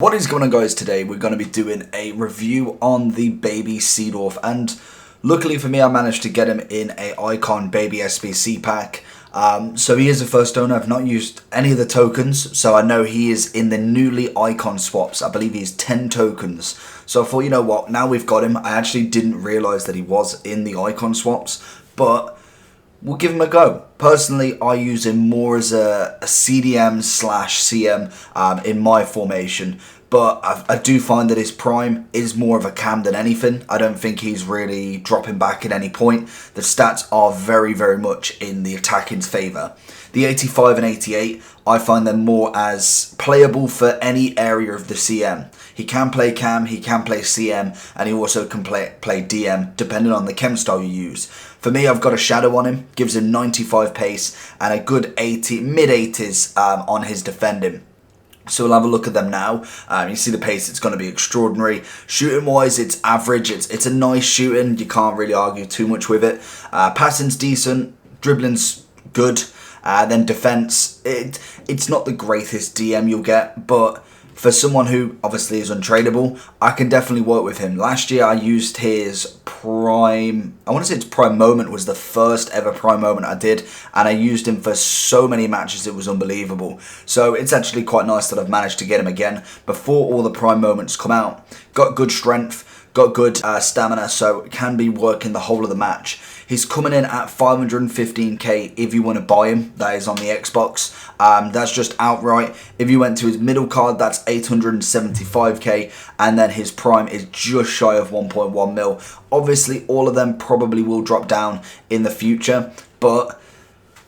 What is going on, guys? Today we're going to be doing a review on the baby Seedorf, and luckily for me I managed to get him in a Icon baby SBC pack. So he is a first owner. I've not used any of the tokens, so I know he is in the newly Icon swaps. I believe he's 10 tokens. So I thought, you know what, now we've got him. I actually didn't realise that he was in the Icon swaps, but we'll give him a go. Personally, I use him more as a CDM slash CM in my formation. But I do find that his prime is more of a cam than anything. I don't think he's really dropping back at any point. The stats are very, very much in the attacking's favour. The 85 and 88, I find them more as playable for any area of the CM. He can play cam, he can play CM, and he also can play DM, depending on the chem style you use. For me, I've got a shadow on him, gives him 95 pace, and a good mid-80s on his defending. So we'll have a look at them now. You see the pace, it's going to be extraordinary. Shooting wise, it's average. It's a nice shooting. You can't really argue too much with it. Passing's decent. Dribbling's good. Then defense, it's not the greatest DM you'll get, but for someone who obviously is untradeable, I can definitely work with him. Last year I used his prime, I want to say his prime moment was the first ever prime moment I did, and I used him for so many matches it was unbelievable. So it's actually quite nice that I've managed to get him again before all the prime moments come out. Got good strength, got good stamina, so it can be working the whole of the match. He's coming in at 515k if you want to buy him. That is on the Xbox. That's just outright. If you went to his middle card, that's 875k, and then his prime is just shy of 1.1 mil. Obviously, all of them probably will drop down in the future, but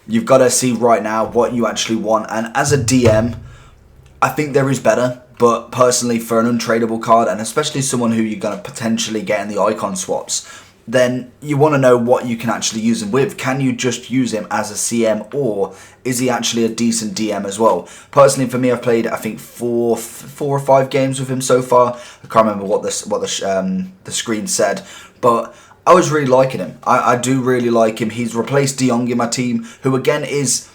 you've got to see right now what you actually want. And as a DM, I think there is better. But personally, for an untradeable card, and especially someone who you're going to potentially get in the Icon swaps, then you want to know what you can actually use him with. Can you just use him as a CM, or is he actually a decent DM as well? Personally, for me, I've played, I think, four or five games with him so far. I can't remember what the screen said, but I was really liking him. I do really like him. He's replaced De Jong in my team, who again he's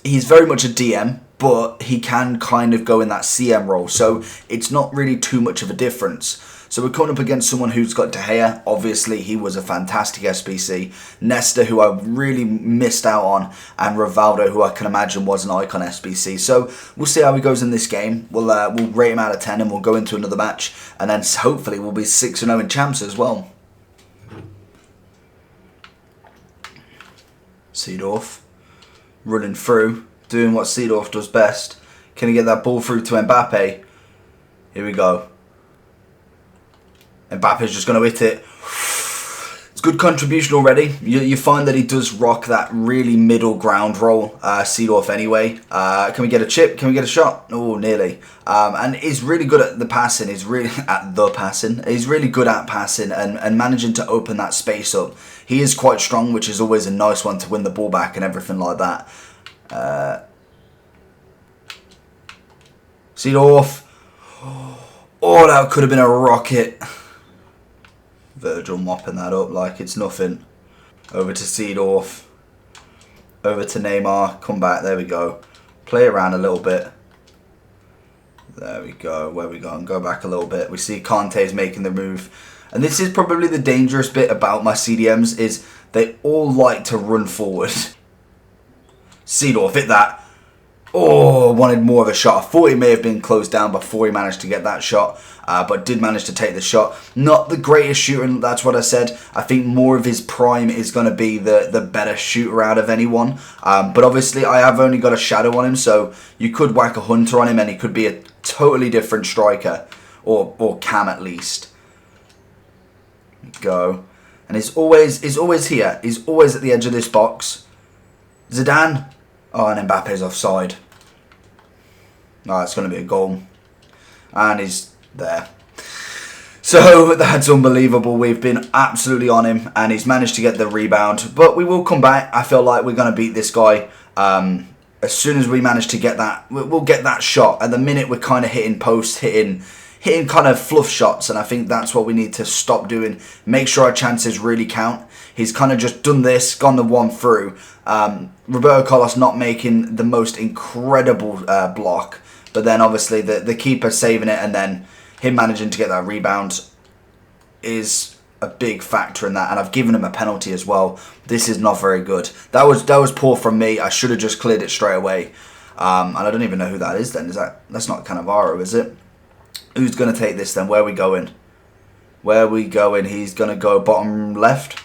very much a DM, but he can kind of go in that CM role, so it's not really too much of a difference. So we're coming up against someone who's got De Gea. Obviously, he was a fantastic SBC. Nesta, who I really missed out on, and Rivaldo, who I can imagine was an Icon SBC. So we'll see how he goes in this game. We'll rate him out of 10, and we'll go into another match, and then hopefully we'll be 6-0 in champs as well. Seedorf running through, doing what Seedorf does best. Can he get that ball through to Mbappe? Here we go. Mbappe's just going to hit it. It's good contribution already. You find that he does rock that really middle ground role, Seedorf anyway. Can we get a chip? Can we get a shot? Oh, nearly. And he's really good at the passing. He's really He's really good at passing and managing to open that space up. He is quite strong, which is always a nice one to win the ball back and everything like that. Seedorf. Oh, that could have been a rocket. Virgil mopping that up like it's nothing. Over to Seedorf. Over to Neymar. Come back. There we go. Play around a little bit. There we go. Where we go? And go back a little bit. We see Kante's making the move. And this is probably the dangerous bit about my CDMs, is they all like to run forward. Seedorf, hit that. Oh, wanted more of a shot. I thought he may have been closed down before he managed to get that shot, but did manage to take the shot. Not the greatest shooter, that's what I said. I think more of his prime is going to be the better shooter out of anyone. But obviously, I have only got a shadow on him, so you could whack a hunter on him and he could be a totally different striker, or cam at least. Go. And he's always here. He's always at the edge of this box. Zidane. Oh, and Mbappe's offside. Oh, it's going to be a goal. And he's there. So that's unbelievable. We've been absolutely on him, and he's managed to get the rebound. But we will come back. I feel like we're going to beat this guy. As soon as we manage to get that, we'll get that shot. At the minute, we're kind of hitting posts, hitting kind of fluff shots, and I think that's what we need to stop doing. Make sure our chances really count. He's kind of just done this, gone the one through. Roberto Carlos not making the most incredible block, But then obviously the keeper saving it and then him managing to get that rebound is a big factor in that. And I've given him a penalty as well. This is not very good. That was poor from me. I should have just cleared it straight away. And I don't even know who that is then. That's not Cannavaro, is it? Who's going to take this then? Where are we going? Where are we going? He's going to go bottom left.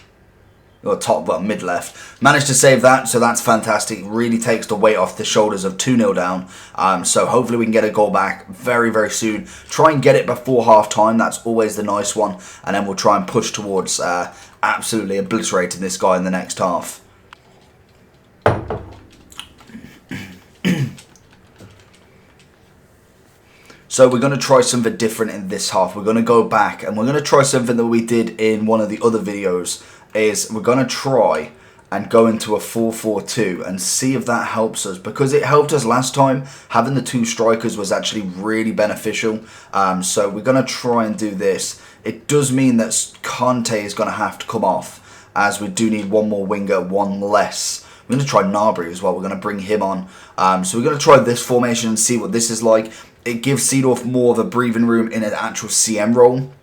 Or top, well, mid left. Managed to save that, so that's fantastic. Really takes the weight off the shoulders of 2-0 down. So hopefully we can get a goal back very, very soon. Try and get it before half time. That's always the nice one. And then we'll try and push towards absolutely obliterating this guy in the next half. So we're going to try something different in this half. We're going to go back and we're going to try something that we did in one of the other videos. Is we're going to try and go into a 4-4-2 and see if that helps us. Because it helped us last time. Having the 2 strikers was actually really beneficial. So we're going to try and do this. It does mean that Conte is going to have to come off. As we do need one more winger, one less. We're going to try Gnabry as well. We're going to bring him on. So we're going to try this formation and see what this is like. It gives Seedorf more of a breathing room in an actual CM role.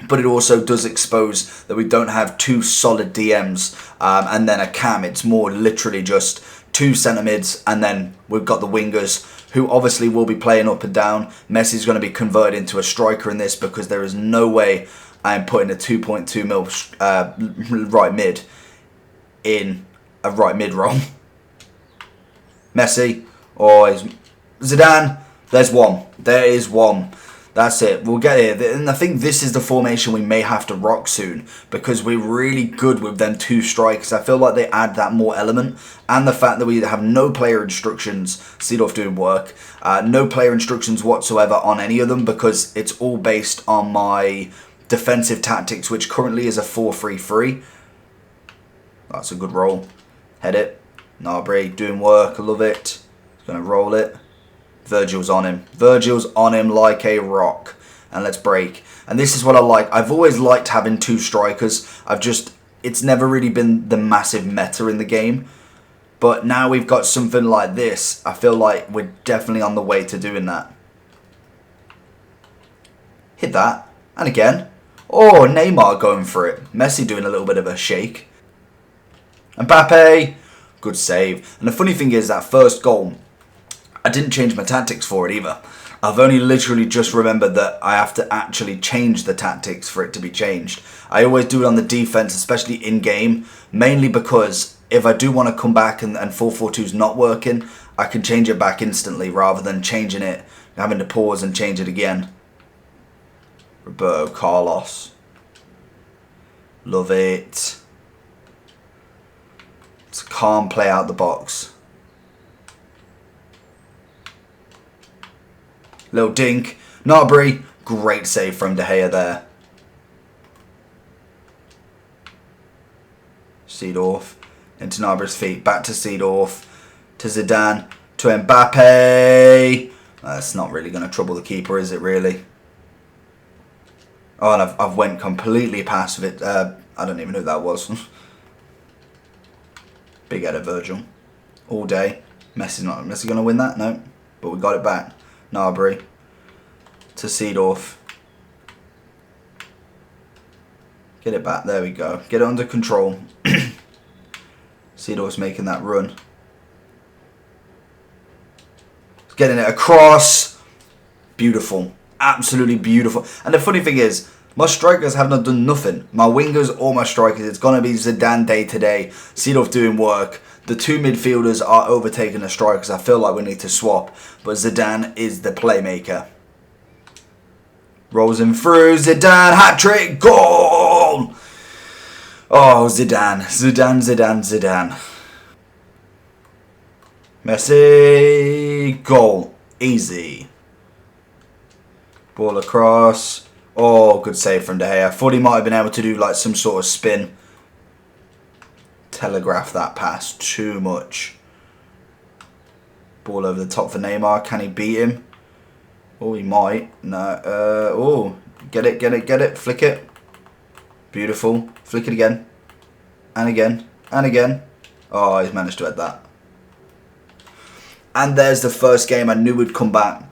But it also does expose that we don't have 2 solid DMs and then a cam. It's more literally just 2 centre mids and then we've got the wingers who obviously will be playing up and down. Messi's going to be converted into a striker in this because there is no way I'm putting a 2.2 mil right mid in a right mid role. Messi or Zidane. There's one. There is one. That's it. We'll get it. And I think this is the formation we may have to rock soon because we're really good with them 2 strikers. I feel like they add that more element. And the fact that we have no player instructions, Seedorf doing work, no player instructions whatsoever on any of them because it's all based on my defensive tactics, which currently is a 4-3-3. That's a good roll. Head it. Gnabry doing work. I love it. He's going to roll it. Virgil's on him. Virgil's on him like a rock. And let's break. And this is what I like. I've always liked having 2 strikers. It's never really been the massive meta in the game. But now we've got something like this. I feel like we're definitely on the way to doing that. Hit that. And again. Oh, Neymar going for it. Messi doing a little bit of a shake. Mbappe. Good save. And the funny thing is that first goal, I didn't change my tactics for it either. I've only literally just remembered that I have to actually change the tactics for it to be changed. I always do it on the defense, especially in game, mainly because if I do want to come back and 4-4-2 is not working, I can change it back instantly rather than changing it, having to pause and change it again. Roberto Carlos. Love it. It's a calm play out the box. Little dink. Gnabry. Great save from De Gea there. Seedorf. Into Gnabry's feet. Back to Seedorf. To Zidane. To Mbappe. That's not really going to trouble the keeper, is it really? Oh, and I've went completely past it. I don't even know who that was. Big header, Virgil. All day. Messi's going to win that? No. But we got it back. Gnabry to Seedorf. Get it back. There we go. Get it under control. Seedorf's making that run. Getting it across. Beautiful. Absolutely beautiful. And the funny thing is, my strikers have not done nothing. My wingers or my strikers, it's going to be Zidane day today. Seedorf doing work. The 2 midfielders are overtaking the strikers. I feel like we need to swap. But Zidane is the playmaker. Rolls him through. Zidane, hat-trick, goal! Oh, Zidane. Zidane, Zidane, Zidane. Messi, goal. Easy. Ball across. Oh, good save from De Gea. I thought he might have been able to do like some sort of spin. Telegraph that pass too much. Ball over the top for Neymar. Can he beat him? Oh, he might. No. Oh, get it, get it, get it. Flick it. Beautiful. Flick it again. And again. And again. Oh, he's managed to head that. And there's the first game. I knew we'd come back.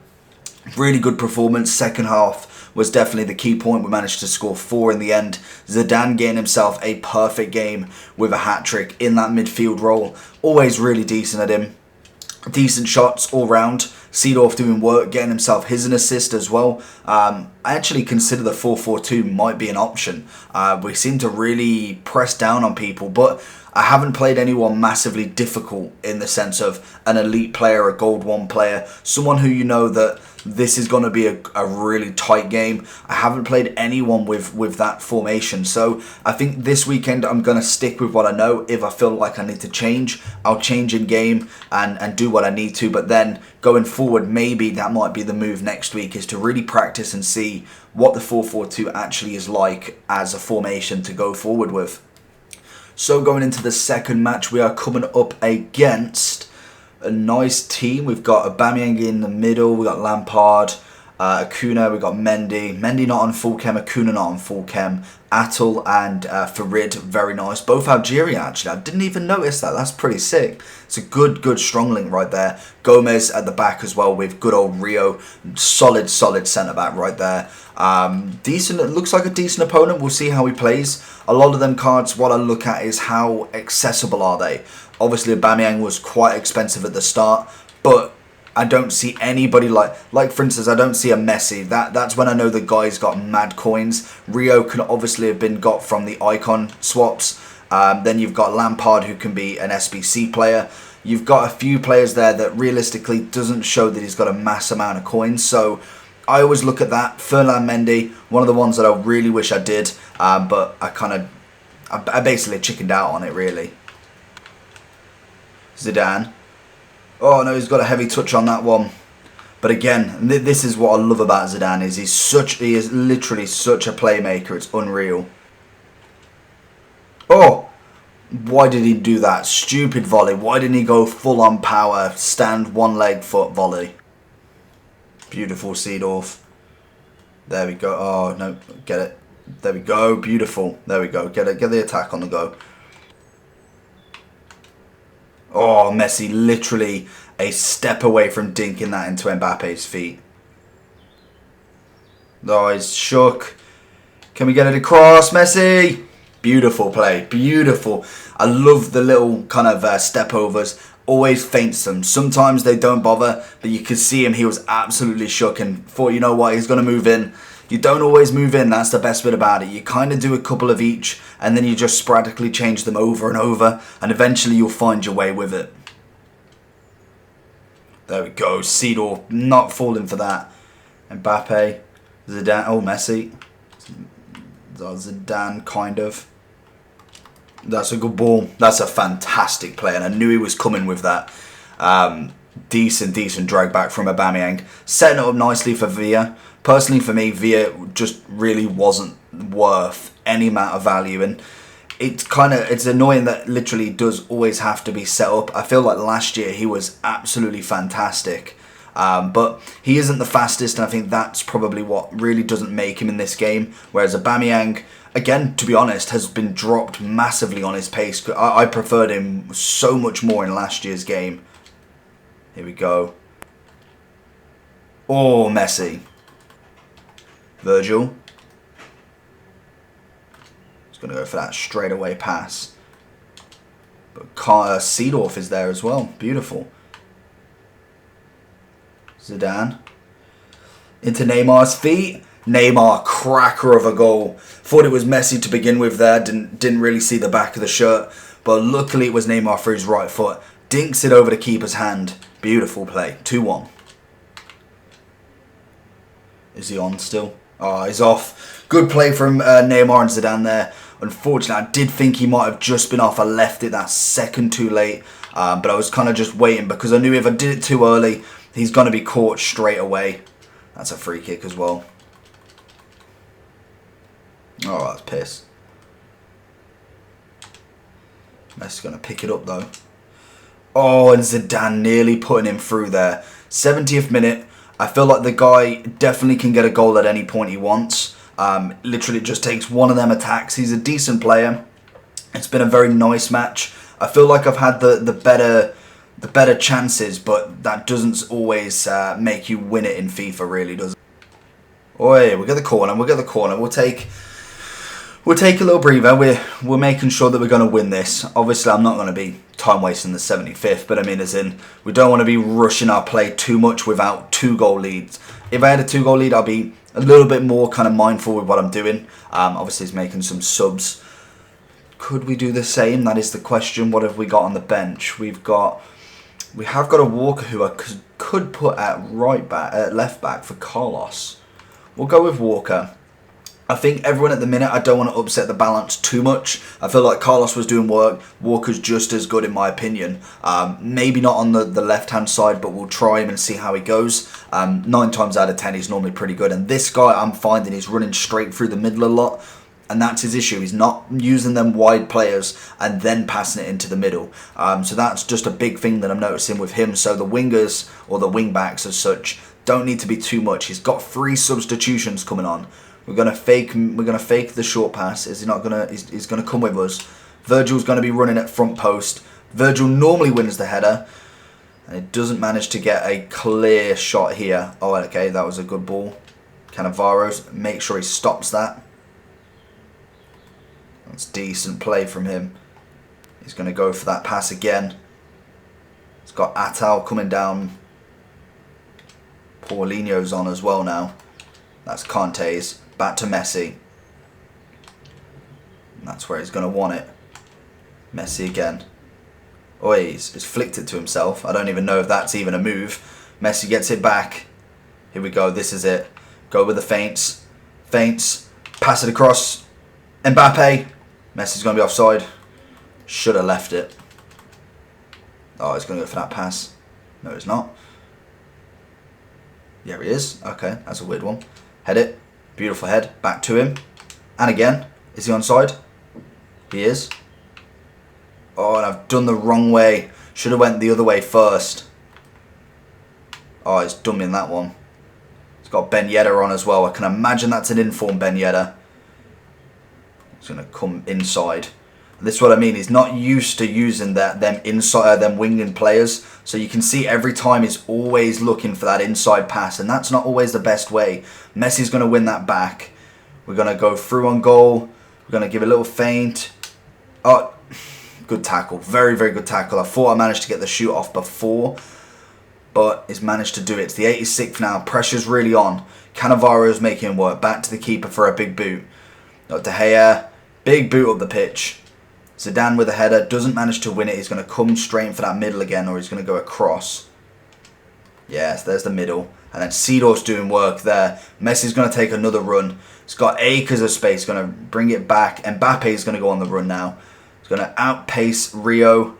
Really good performance. Second half was definitely the key point. We managed to score 4 in the end. Zidane getting himself a perfect game with a hat-trick in that midfield role. Always really decent at him. Decent shots all round. Seedorf doing work, getting himself his assist as well. I actually consider the 4-4-2 might be an option. We seem to really press down on people, but I haven't played anyone massively difficult in the sense of an elite player, a gold 1 player, someone who you know that this is going to be a really tight game. I haven't played anyone with that formation. So I think this weekend I'm going to stick with what I know. If I feel like I need to change, I'll change in game and do what I need to. But then going forward, maybe that might be the move next week, is to really practice and see what the 4-4-2 actually is like as a formation to go forward with. So going into the second match, we are coming up against a nice team. We've got Aubameyang in the middle. We've got Lampard, Acuna. We've got Mendy. Mendy not on full chem. Acuna not on full chem. Atal and Farid, very nice. Both Algeria, actually. I didn't even notice that. That's pretty sick. It's a good strong link right there. Gomez at the back as well with good old Rio. Solid centre-back right there. Decent. It looks like a decent opponent. We'll see how he plays. A lot of them cards, what I look at is how accessible are they. Obviously, Aubameyang was quite expensive at the start, but I don't see anybody like for instance, I don't see a Messi. That's when I know the guy's got mad coins. Rio can obviously have been got from the icon swaps. Then you've got Lampard, who can be an SBC player. You've got a few players there that realistically doesn't show that he's got a mass amount of coins. So I always look at that. Ferland Mendy, one of the ones that I really wish I did, but I basically chickened out on it really. Zidane. Oh no, he's got a heavy touch on that one. But again, this is what I love about Zidane, is he is literally such a playmaker. It's unreal. Oh, why did he do that? Stupid volley. Why didn't he go full on power, stand one leg foot volley? Beautiful Seedorf. There we go. Oh no, get it. There we go. Beautiful. There we go. Get it. Get the attack on the go. Oh, Messi literally a step away from dinking that into Mbappe's feet. Oh, he's shook. Can we get it across, Messi? Beautiful play. Beautiful. I love the little kind of step overs. Always feints them. Sometimes they don't bother, but you could see him. He was absolutely shook and thought, you know what, he's going to move in. You don't always move in. That's the best bit about it. You kind of do a couple of each, and then you just sporadically change them over and over, and eventually you'll find your way with it. There we go. Seedorf not falling for that. Mbappe. Zidane. Oh, Messi. Zidane, kind of. That's a good ball. That's a fantastic play, and I knew he was coming with that. Decent drag back from Aubameyang. Setting it up nicely for Villa. Personally, for me, Villa just really wasn't worth any amount of value, and it's annoying that literally does always have to be set up. I feel like last year he was absolutely fantastic, but he isn't the fastest, and I think that's probably what really doesn't make him in this game. Whereas Aubameyang, again, to be honest, has been dropped massively on his pace. I preferred him so much more in last year's game. Here we go. Oh, Messi. Virgil. He's going to go for that straightaway pass. But Seedorf is there as well. Beautiful. Zidane. Into Neymar's feet. Neymar, cracker of a goal. Thought it was Messi to begin with there. Didn't really see the back of the shirt. But luckily it was Neymar for his right foot. Dinks it over the keeper's hand. Beautiful play. 2-1. Is he on still? Oh, he's off. Good play from Neymar and Zidane there. Unfortunately, I did think he might have just been off. I left it that second too late. But I was kind of just waiting because I knew if I did it too early, he's going to be caught straight away. That's a free kick as well. Oh, that's piss. Messi's going to pick it up though. Oh, and Zidane nearly putting him through there. 70th minute. I feel like the guy definitely can get a goal at any point he wants. Literally just takes one of them attacks. He's a decent player. It's been a very nice match. I feel like I've had the the better chances, but that doesn't always make you win it in FIFA, really, does it? Oi, we'll get the corner. We'll get the corner. We'll take a little breather. We're making sure that we're going to win this. Obviously, I'm not going to be time wasting the 75th, but I mean, as in, we don't want to be rushing our play too much without 2-goal leads. If I had a 2-goal lead, I'll be a little bit more kind of mindful with what I'm doing. Obviously, he's making some subs. Could we do the same? That is the question. What have we got on the bench? We have got a Walker who I could put at left back for Carlos. We'll go with Walker. I think everyone at the minute, I don't want to upset the balance too much. I feel like Carlos was doing work. Walker's just as good in my opinion. Maybe not on the left-hand side, but we'll try him and see how he goes. 9 times out of 10, he's normally pretty good. And this guy, I'm finding he's running straight through the middle a lot. And that's his issue. He's not using them wide players and then passing it into the middle. So that's just a big thing that I'm noticing with him. So the wingers, or the wing-backs as such, don't need to be too much. He's got 3 substitutions coming on. We're gonna fake the short pass. Is he not gonna? He's gonna come with us. Virgil's gonna be running at front post. Virgil normally wins the header, and it doesn't manage to get a clear shot here. Oh, okay, that was a good ball. Cannavaro's, make sure he stops that. That's decent play from him. He's gonna go for that pass again. He's got Atal coming down. Paulinho's on as well now. That's Kante's. Back to Messi. And that's where he's going to want it. Messi again. Oh, he's flicked it to himself. I don't even know if that's even a move. Messi gets it back. Here we go. This is it. Go with the feints. Feints. Pass it across. Mbappe. Messi's going to be offside. Should have left it. Oh, he's going to go for that pass. No, he's not. Yeah, he is. Okay, that's a weird one. Head it. Beautiful head. Back to him. And again. Is he onside? He is. Oh, and I've done the wrong way. Should have went the other way first. Oh, he's done me in that one. He's got Ben Yedder on as well. I can imagine that's an informed Ben Yedder. He's going to come inside. This is what I mean. He's not used to using them winging players. So you can see every time he's always looking for that inside pass. And that's not always the best way. Messi's going to win that back. We're going to go through on goal. We're going to give a little feint. Oh, good tackle. Very, very good tackle. I thought I managed to get the shoot off before. But he's managed to do it. It's the 86th now. Pressure's really on. Cannavaro's making him work. Back to the keeper for a big boot. Not De Gea. Big boot up the pitch. Zidane with a header, doesn't manage to win it. He's going to come straight for that middle again, or he's going to go across. Yes, there's the middle. And then Seedorf's doing work there. Messi's going to take another run. He's got acres of space, going to bring it back. Mbappe's going to go on the run now. He's going to outpace Rio.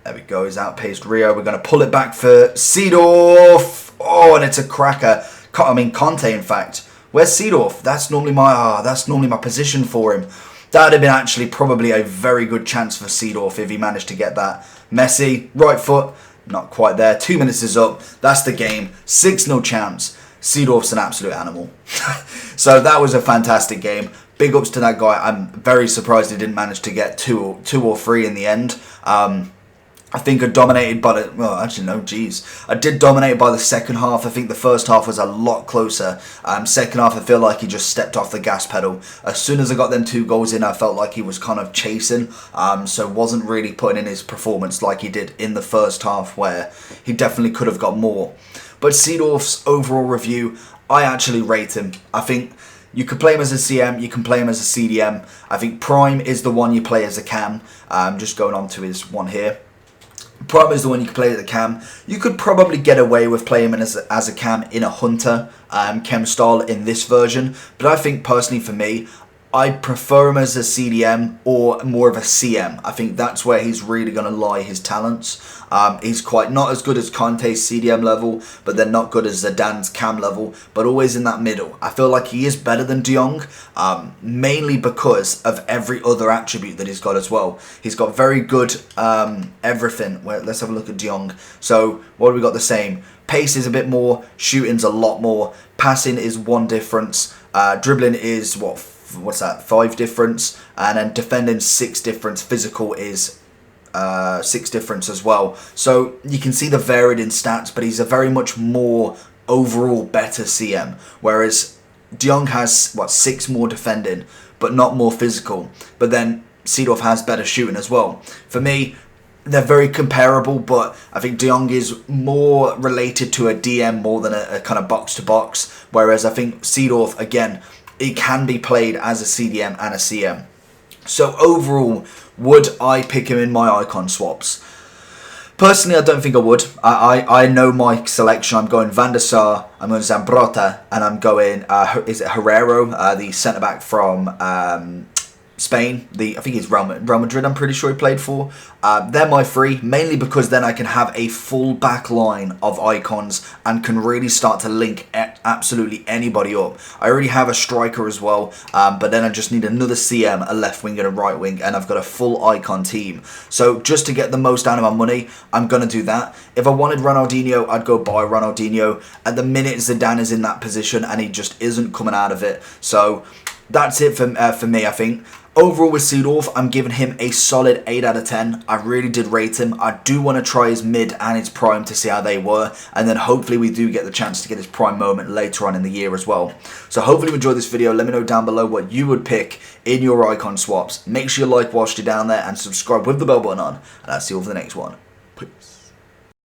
There we go, he's outpaced Rio. We're going to pull it back for Seedorf. Oh, and it's a cracker. I mean, Conte, in fact. Where's Seedorf? That's normally my position for him. That would have been actually probably a very good chance for Seedorf if he managed to get that. Messi, right foot, not quite there. 2 minutes is up. That's the game. 6-0 chance. Seedorf's an absolute animal. So that was a fantastic game. Big ups to that guy. I'm very surprised he didn't manage to get two or three in the end. I think I dominated by the... Well, actually, no, geez. I did dominate by the second half. I think the first half was a lot closer. Second half, I feel like he just stepped off the gas pedal. As soon as I got them 2 goals in, I felt like he was kind of chasing. So wasn't really putting in his performance like he did in the first half, where he definitely could have got more. But Seedorf's overall review, I actually rate him. I think... You can play him as a CM, you can play him as a CDM. I think Prime is the one you play as a cam. Just going on to his one here. Prime is the one you can play as a cam. You could probably get away with playing him as a cam in a Hunter chem style in this version. But I think personally for me, I prefer him as a CDM or more of a CM. I think that's where he's really going to lie his talents. He's quite not as good as Conte's CDM level, but then not good as Zidane's cam level, but always in that middle. I feel like he is better than De Jong, mainly because of every other attribute that he's got as well. He's got very good everything. Well, let's have a look at De Jong. So what have we got the same? Pace is a bit more, shooting's a lot more, passing is 1 difference, dribbling is what's that, 5 difference, and then defending 6 difference, physical is 6 difference as well. So you can see the varied in stats, but he's a very much more overall better CM. Whereas De Jong has, 6 more defending, but not more physical. But then Seedorf has better shooting as well. For me, they're very comparable, but I think De Jong is more related to a DM more than a kind of box-to-box. Whereas I think Seedorf, again, it can be played as a CDM and a CM. So overall, would I pick him in my icon swaps? Personally, I don't think I would. I know my selection. I'm going Van der Sar, I'm going Zambrotta, and I'm going, is it Herrero, the centre-back from Spain. I think he's Real Madrid, I'm pretty sure he played for. They're my 3, mainly because then I can have a full back line of icons and can really start to link absolutely anybody up. I already have a striker as well, but then I just need another CM, a left wing and a right wing, and I've got a full icon team. So just to get the most out of my money, I'm going to do that. If I wanted Ronaldinho, I'd go buy Ronaldinho. At the minute, Zidane is in that position and he just isn't coming out of it. So that's it for me, I think. Overall with Seedorf, I'm giving him a solid 8 out of 10. I really did rate him. I do want to try his mid and his prime to see how they were. And then hopefully we do get the chance to get his prime moment later on in the year as well. So hopefully you enjoyed this video. Let me know down below what you would pick in your icon swaps. Make sure you like whilst you're down there and subscribe with the bell button on. And I'll see you all for the next one. Peace.